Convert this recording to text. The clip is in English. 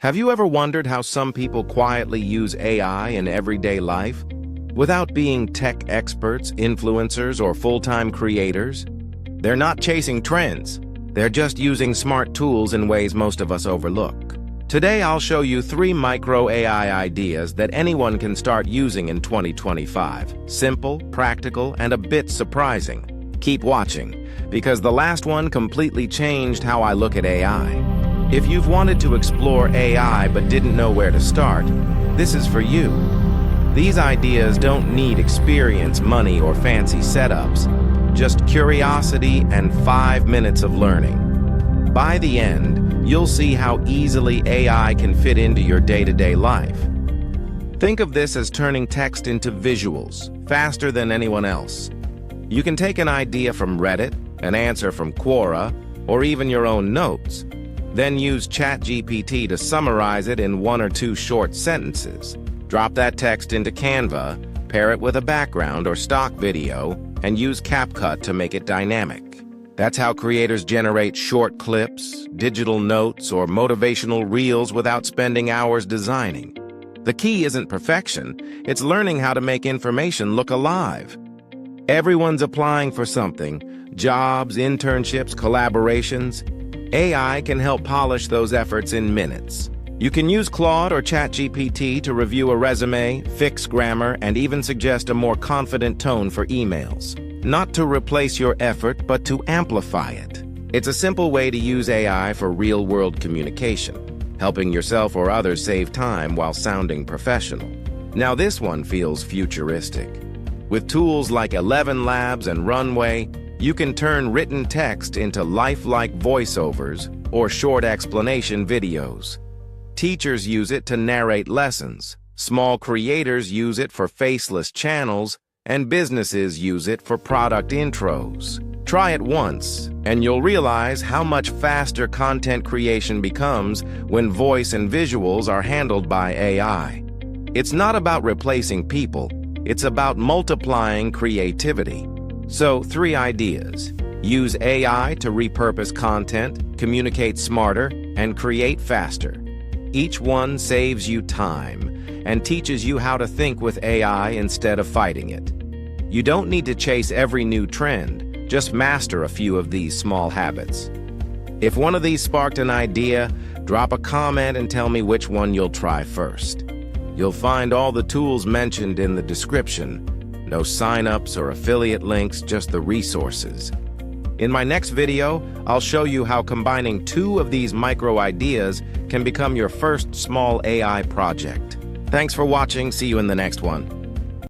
Have you ever wondered how some people quietly use AI in everyday life? Without being tech experts, influencers, or full-time creators? They're not chasing trends. They're just using smart tools in ways most of us overlook. Today, I'll show you 3 micro AI ideas that anyone can start using in 2025. Simple, practical, and a bit surprising. Keep watching, because the last one completely changed how I look at AI. If you've wanted to explore AI but didn't know where to start, this is for you. These ideas don't need experience, money, or fancy setups, just curiosity and 5 minutes of learning. By the end, you'll see how easily AI can fit into your day-to-day life. Think of this as turning text into visuals, faster than anyone else. You can take an idea from Reddit, an answer from Quora, or even your own notes. Then use ChatGPT to summarize it in 1 or 2 short sentences. Drop that text into Canva, pair it with a background or stock video, and use CapCut to make it dynamic. That's how creators generate short clips, digital notes, or motivational reels without spending hours designing. The key isn't perfection, it's learning how to make information look alive. Everyone's applying for something: jobs, internships, collaborations. AI can help polish those efforts in minutes. You can use Claude or ChatGPT to review a resume, fix grammar, and even suggest a more confident tone for emails. Not to replace your effort, but to amplify it. It's a simple way to use AI for real-world communication, helping yourself or others save time while sounding professional. Now this one feels futuristic. With tools like 11 Labs and Runway, you can turn written text into lifelike voiceovers or short explanation videos. Teachers use it to narrate lessons, small creators use it for faceless channels, and businesses use it for product intros. Try it once, and you'll realize how much faster content creation becomes when voice and visuals are handled by AI. It's not about replacing people, it's about multiplying creativity. So, 3 ideas. Use AI to repurpose content, communicate smarter, and create faster. Each one saves you time and teaches you how to think with AI instead of fighting it. You don't need to chase every new trend, just master a few of these small habits. If one of these sparked an idea, drop a comment and tell me which one you'll try first. You'll find all the tools mentioned in the description. No sign-ups or affiliate links, just the resources. In my next video, I'll show you how combining 2 of these micro ideas can become your first small AI project. Thanks for watching. See you in the next one.